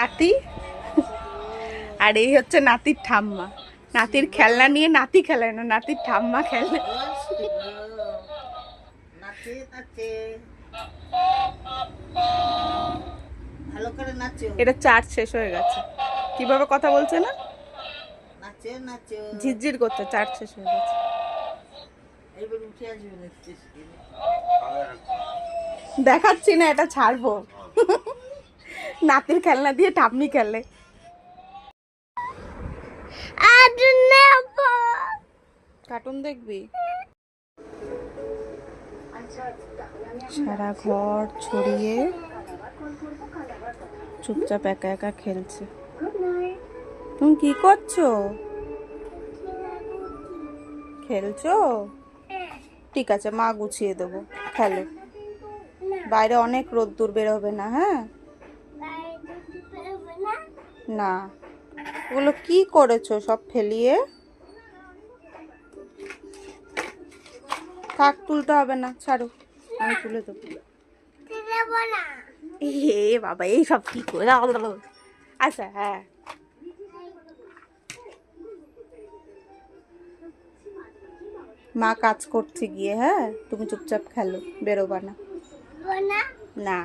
নাতি, আর এই হচ্ছে নাতির ঠাম্মা। নাতির খেলনা নিয়ে নাতি খেলে না, নাতির ঠাম্মা খেলে। এটা চার্জ শেষ হয়ে গেছে। কিভাবে কথা বলছে না, ঝিরঝির করছে, চার্জ শেষ হয়ে গেছে। দেখাচ্ছি না, এটা ছাড়বো। নাতির খেলনা দিয়ে ঠাম্মি খেলে। কার্টুন দেখবি? সারা ঘর ছড়িয়ে চুপচাপ একা একা খেলছে। তুমি কি করছো? খেলছো? ঠিক আছে, মা গুছিয়ে দেবো, খেলো। বাইরে অনেক রোদ্দুর, বেরোবে না। হ্যাঁ না, ওগুলো কি করেছো সব ফেলিয়ে? থাক, তুলতে হবে না, ছাড়ো, আমি তুলে দেবো। এ বাবা, এই সব কি করে? আচ্ছা হ্যাঁ, মা কাজ করছে গিয়ে। হ্যাঁ, তুমি চুপচাপ খেলো, বেরোবা না। না।